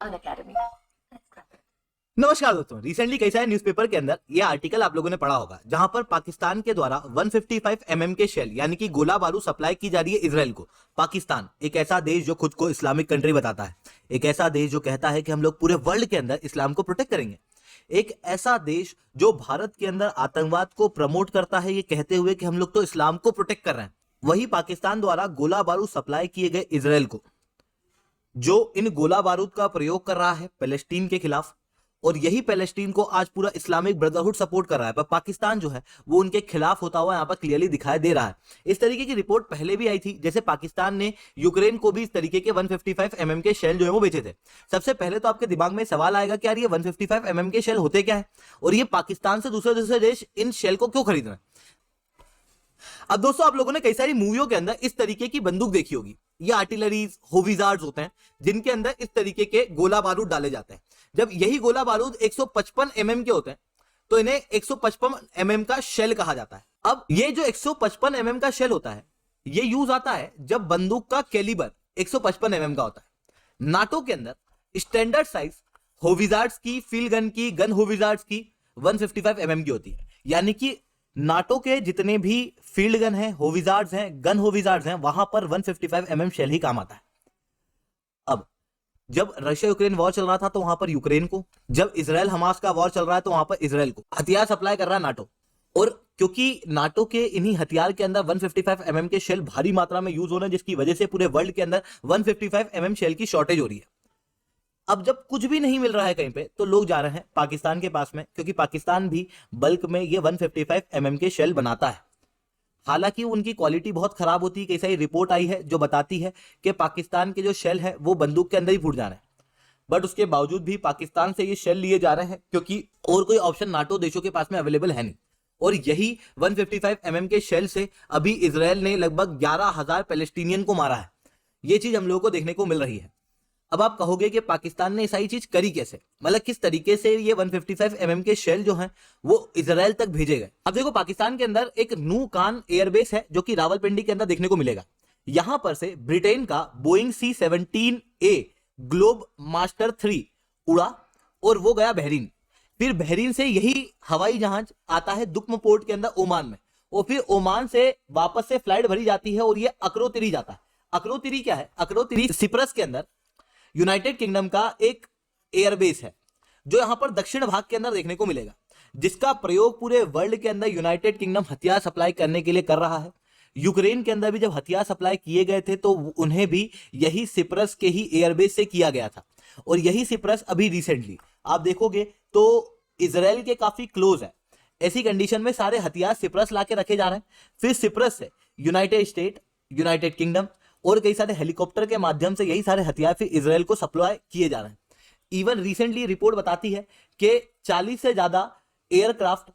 Unacademy. नमस्कार दोस्तों, recently कई सारे न्यूज़पेपर के अंदर ये आर्टिकल आप लोगों ने पढ़ा होगा जहां पर पाकिस्तान के द्वारा 155 के शेल यानी कि गोला बारूद सप्लाई की जा रही है इजराइल को। पाकिस्तान एक ऐसा देश जो खुद को इस्लामिक कंट्री बताता है, एक ऐसा देश जो कहता है कि हम लोग पूरे वर्ल्ड के अंदर इस्लाम को प्रोटेक्ट करेंगे, एक ऐसा देश जो भारत के अंदर आतंकवाद को प्रमोट करता है ये कहते हुए कि हम लोग तो इस्लाम को प्रोटेक्ट कर रहे हैं। वही पाकिस्तान द्वारा गोला बारूद सप्लाई किए गए इजराइल को, जो इन गोला बारूद का प्रयोग कर रहा है पैलेस्टीन के खिलाफ, और यही पैलेस्टीन को आज पूरा इस्लामिक ब्रदरहुड सपोर्ट कर रहा है, पर पाकिस्तान जो है वो उनके खिलाफ होता हुआ यहां पर क्लियरली दिखाई दे रहा है। इस तरीके की रिपोर्ट पहले भी आई थी, जैसे पाकिस्तान ने यूक्रेन को भी इस तरीके के 155 के शेल जो है वो बेचे थे। सबसे पहले तो आपके दिमाग में सवाल आएगा कि यार ये 155 के शेल होते क्या है और ये पाकिस्तान से दूसरे देश इन शेल को क्यों खरीद रहे हैं। अब दोस्तों, आप लोगों ने कई सारी मूवियों के अंदर इस तरीके की बंदूक देखी होगी, ये आर्टिलरीज होविजार्ड्स होते हैं जिनके अंदर इस तरीके के गोला बारूद डाले जाते हैं। जब यही गोला बारूद 155 के होते हैं तो इन्हें 155 का शेल कहा जाता है। अब ये जो 155 का शेल होता है ये यूज आता है जब बंदूक का कैलिबर 155 का होता है। नाटो के अंदर स्टैंडर्ड साइज होविजार्ड्स की, फील्ड गन की, गन होविजार्ड्स की 155 की होती है, यानी कि नाटो के जितने भी फील्ड गन हैं, होविजार्ड्स हैं, गन होविजार्ड्स हैं, वहां पर 155 शेल ही काम आता है। अब जब रशिया यूक्रेन वॉर चल रहा था तो वहां पर यूक्रेन को, जब इजराइल हमास का वॉर चल रहा है तो वहां पर इजराइल को हथियार सप्लाई कर रहा है नाटो। और क्योंकि नाटो के इन्हीं हथियार के अंदर 155 के शेल भारी मात्रा में यूज हो रहे हैं, जिसकी वजह से पूरे वर्ल्ड के अंदर 155 शेल की शॉर्टेज हो रही है। अब जब कुछ भी नहीं मिल रहा है कहीं पे तो लोग जा रहे हैं पाकिस्तान के पास में, क्योंकि पाकिस्तान भी बल्क में ये 155 के शेल बनाता है। हालांकि उनकी क्वालिटी बहुत खराब होती है। कई सारी रिपोर्ट आई है जो बताती है कि पाकिस्तान के जो शेल है वो बंदूक के अंदर ही फूट जा रहे हैं, बट उसके बावजूद भी पाकिस्तान से ये शेल लिए जा रहे हैं क्योंकि और कोई ऑप्शन नाटो देशों के पास में अवेलेबल है नहीं। और यही 155 के शेल से अभी इजराइल ने लगभग 11,000 पैलेस्टीनियन को मारा है। ये चीज हम लोगों को देखने को मिल रही है। अब आप कहोगे कि पाकिस्तान ने ऐसा ही चीज करी कैसे, मतलब किस तरीके से ये 155 के शेल जो हैं वो इजराइल तक भेजे गए। अब देखो, पाकिस्तान के अंदर एक नू कान एयरबेस है जो कि रावलपिंडी के अंदर देखने को मिलेगा। यहां पर से ब्रिटेन का बोइंग C-17A ग्लोब मास्टर 3 उड़ा और वो गया बहरीन। फिर बहरीन से यही हवाई जहाज आता है दुक्म पोर्ट के अंदर ओमान में, और फिर ओमान से वापस से फ्लाइट भरी जाती है और ये अकरोतिरी जाता है। अकरोतिरी क्या है? अकरोतिरी सिप्रस के अंदर यूनाइटेड किंगडम का एक एयरबेस है जो यहां पर दक्षिण भाग के अंदर देखने को मिलेगा, जिसका प्रयोग पूरे वर्ल्ड के अंदर यूनाइटेड किंगडम हथियार सप्लाई करने के लिए कर रहा है। यूक्रेन के अंदर भी जब हथियार सप्लाई किए गए थे तो उन्हें भी यही सिप्रस के ही एयरबेस से किया गया था। और यही सिप्रस अभी रिसेंटली आप देखोगे तो इजराइल के काफी क्लोज है। ऐसी कंडीशन में सारे हथियार सिप्रस लाके रखे जा रहे हैं, फिर सिप्रस से यूनाइटेड स्टेट, यूनाइटेड किंगडम और कई सारे हेलीकॉप्टर के माध्यम से यही सारे हथियार फिर इजराइल को सप्लाई किए जा रहे हैं। इवन रिसेंटली रिपोर्ट बताती है कि 40 से ज्यादा एयरक्राफ्ट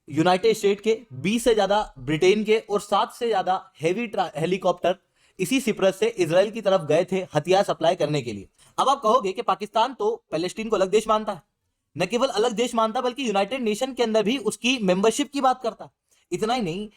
यूनाइटेड स्टेट के, 20 से ज्यादा ब्रिटेन के और 7 से ज्यादा हेवी हेलीकॉप्टर इसी सिप्रस से इजराइल की तरफ गए थे हथियार सप्लाई करने के लिए। अब आप कहोगे कि पाकिस्तान तो पैलेस्टीन को अलग देश मानता है, न केवल अलग देश मानता बल्कि यूनाइटेड नेशन के अंदर भी उसकी मेंबरशिप की बात करता है। इतना ही नहीं,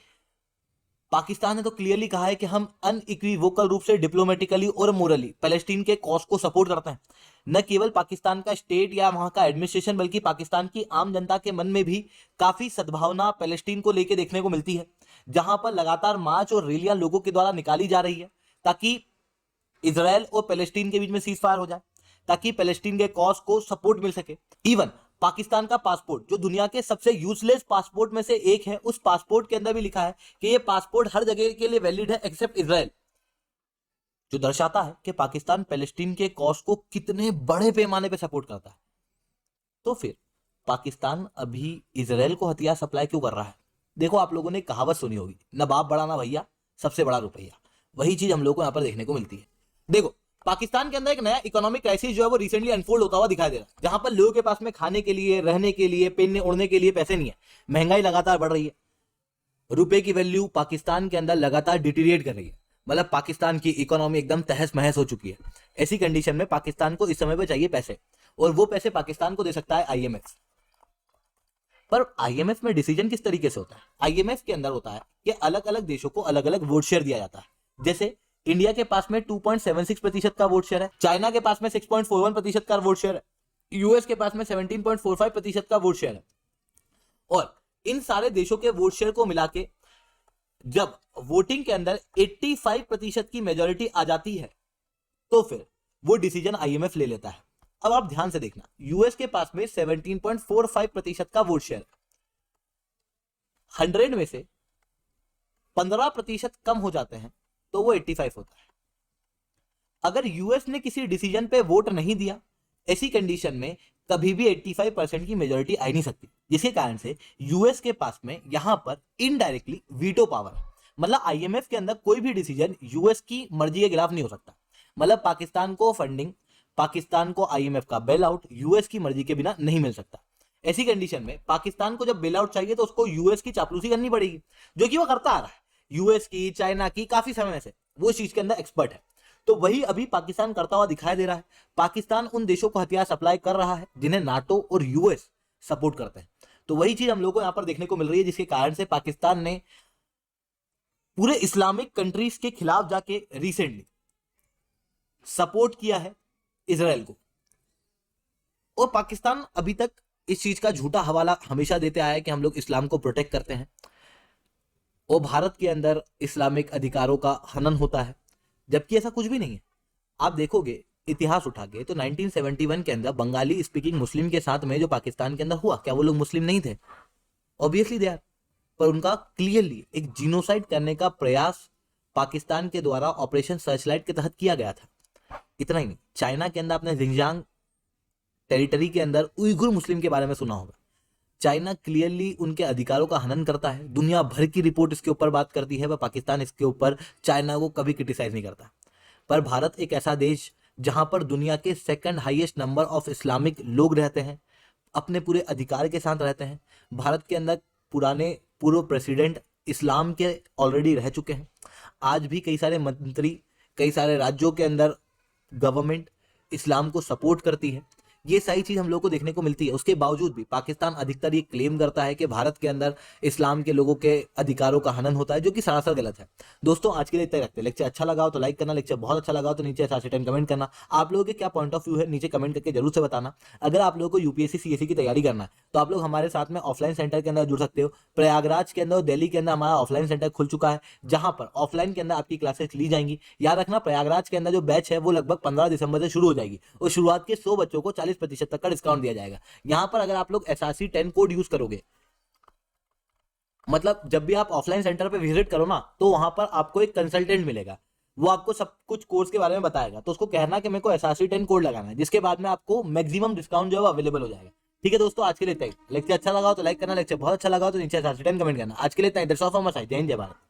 पाकिस्तान ने तो क्लियरली कहा है कि हम अनइक्विवोकल रूप से डिप्लोमेटिकली और मोरली पैलेस्टीन के कॉज को सपोर्ट करते हैं। न केवल पाकिस्तान का स्टेट या वहां का एडमिनिस्ट्रेशन बल्कि पाकिस्तान की आम जनता के मन में भी काफी सद्भावना पैलेस्टीन को लेकर देखने को मिलती है, जहां पर लगातार मार्च और रैलियां लोगों के द्वारा निकाली जा रही है ताकि इजराइल और पैलेस्टीन के बीच में सीज फायर हो जाए, ताकि पैलेस्टीन के कॉज को सपोर्ट मिल सके। इवन पाकिस्तान का पासपोर्ट जो दुनिया के सबसे यूजलेस पासपोर्ट में से एक है, उस पासपोर्ट के अंदर भी लिखा है कि ये पासपोर्ट हर जगह के लिए वैलिड है एक्सेप्ट इजराइल, जो दर्शाता है कि पाकिस्तान पैलेस्टीन के कॉज को कितने बड़े पैमाने पे सपोर्ट करता है। तो फिर पाकिस्तान अभी इजराइल को हथियार सप्लाई क्यों कर रहा है? देखो, आप लोगों ने कहावत सुनी होगी, न बाप बड़ा ना भैया, सबसे बड़ा रुपया। वही चीज हम लोग को यहाँ पर देखने को मिलती है। देखो, पाकिस्तान के अंदर एक नया इकोनॉमिक क्राइसिस जो है वो रिसेंटली अनफोल्ड होता हुआ दिखाई दे रहा है, जहां पर लोगों के पास में खाने के लिए, रहने के लिए, पहनने ओढ़ने के लिए पैसे नहीं है। महंगाई लगातार बढ़ रही है, रुपए की वैल्यू पाकिस्तान के अंदर लगातार डिटीरिएट कर रही है, मतलब पाकिस्तान की इकोनॉमी एकदम तहस महस हो चुकी है। ऐसी कंडीशन में पाकिस्तान को इस समय पे चाहिए पैसे, और वो पैसे पाकिस्तान को दे सकता है IMF। पर IMF में डिसीजन किस तरीके से होता है? IMF के अंदर होता है कि अलग अलग देशों को अलग अलग वोट शेयर दिया जाता है। जैसे इंडिया के पास में 2.76% का वोट शेयर है, चाइना के पास में 6.41% का वोट शेयर है, यूएस के पास में 17.45% का वोट शेयर है। और इन सारे देशों के वोट शेयर को मिला के जब वोटिंग के अंदर 85% की मेजोरिटी आ जाती है तो फिर वो डिसीजन आईएमएफ ले लेता है। अब आप ध्यान से देखना, यूएस के पास में 17.45% का वोट शेयर, 100 में से 15% कम हो जाते हैं तो वो 85 होता है। अगर यूएस ने किसी डिसीजन पे वोट नहीं दिया, ऐसी कंडीशन में कभी भी 85% की मेजोरिटी आ नहीं सकती, जिसके कारण से यूएस के पास में यहां पर इनडायरेक्टली वीटो पावर है। मतलब आईएमएफ के अंदर कोई भी डिसीजन यूएस की मर्जी के खिलाफ नहीं हो सकता। मतलब पाकिस्तान को फंडिंग, पाकिस्तान को आईएमएफ का बेल आउट यूएस की मर्जी के बिना नहीं मिल सकता। ऐसी कंडीशन में पाकिस्तान को जब बेल आउट चाहिए तो उसको यूएस की चापलूसी करनी पड़ेगी, जो कि वो करता आ रहा है। यूएस की, चाइना की, काफी समय से वो इस चीज के अंदर एक्सपर्ट है। तो वही अभी पाकिस्तान करता हुआ दिखाई दे रहा है। पाकिस्तान उन देशों को हथियार सप्लाई कर रहा है जिन्हें नाटो और यूएस सपोर्ट करते हैं। तो वही चीज हम लोग को यहां पर देखने को मिल रही है, जिसके कारण से पाकिस्तान ने पूरे इस्लामिक कंट्रीज के खिलाफ जाके रिसेंटली सपोर्ट किया है इजराइल को। और पाकिस्तान अभी तक इस चीज का झूठा हवाला हमेशा देते आया है कि हम लोग इस्लाम को प्रोटेक्ट करते हैं और भारत के अंदर इस्लामिक अधिकारों का हनन होता है, जबकि ऐसा कुछ भी नहीं है। आप देखोगे इतिहास उठा के तो 1971 के अंदर बंगाली स्पीकिंग मुस्लिम के साथ में जो पाकिस्तान के अंदर हुआ, क्या वो लोग मुस्लिम नहीं थे? Obviously they are. पर उनका क्लियरली एक जीनोसाइड करने का प्रयास पाकिस्तान के द्वारा ऑपरेशन सर्चलाइट के तहत किया गया था। इतना ही नहीं, चाइना के अंदर आपने जिंगजांग टेरिटरी के अंदर उइगुर मुस्लिम के बारे में सुना होगा। चाइना क्लियरली उनके अधिकारों का हनन करता है। दुनिया भर की रिपोर्ट इसके ऊपर बात करती है, पर पाकिस्तान इसके ऊपर चाइना को कभी क्रिटिसाइज नहीं करता। पर भारत एक ऐसा देश जहां पर दुनिया के second highest number of Islamic लोग रहते हैं, अपने पूरे अधिकार के साथ रहते हैं। भारत के अंदर पुराने पूर्व प्रेसिडेंट इस्लाम के ऑलरेडी रह चुके हैं। आज भी कई सारे मंत्री, कई सारे राज्यों के अंदर गवर्नमेंट इस्लाम को सपोर्ट करती है। ये सारी चीज हम लोग को देखने को मिलती है। उसके बावजूद भी पाकिस्तान अधिकतर ये क्लेम करता है कि भारत के अंदर इस्लाम के लोगों के अधिकारों का हनन होता है, जो कि सरासर गलत है। दोस्तों आज के लिए इतना ही रखते हैं। लेक्चर अच्छा लगा हो तो लाइक करना, लेक्चर बहुत अच्छा लगा हो तो नीचे ऐसा कमेंट करना। आप लोगों के क्या पॉइंट ऑफ व्यू है नीचे कमेंट करके जरूर से बताना। अगर आप लोगों को यूपीएससी सीएससी की तैयारी करना है तो आप लोग हमारे साथ में ऑफलाइन सेंटर के अंदर जुड़ सकते हो। प्रयागराज के अंदर और दिल्ली के अंदर हमारा ऑफलाइन सेंटर खुल चुका है, जहां पर ऑफलाइन के अंदर आपकी क्लासेस ली जाएंगी। याद रखना, प्रयागराज के अंदर जो बैच है वो लगभग 15 दिसंबर से शुरू हो जाएगी और शुरुआत के 100 बच्चों को 40% तक का डिस्काउंट दिया जाएगा। यहां पर अगर आप लोग एसआरसी 10 कोड यूज करोगे, मतलब जब भी आप ऑफलाइन सेंटर पे विजिट करो ना, तो वहां पर आपको एक कंसल्टेंट मिलेगा, वो आपको सब कुछ कोर्स के बारे में बताएगा। तो उसको कहना कि मेरे को एसआरसी 10 कोड लगाना है, जिसके बाद में आपको मैक्सिमम डिस्काउंट जो है वो अवेलेबल हो जाएगा। ठीक है दोस्तों, आज के लिए इतना ही। लेक्चर अच्छा लगा हो तो लाइक करना, लेक्चर बहुत अच्छा लगा हो तो नीचे एसआरसी 10 कमेंट करना। आज के लिए इतना ही। That's all from my side. जय हिंद, जय भारत।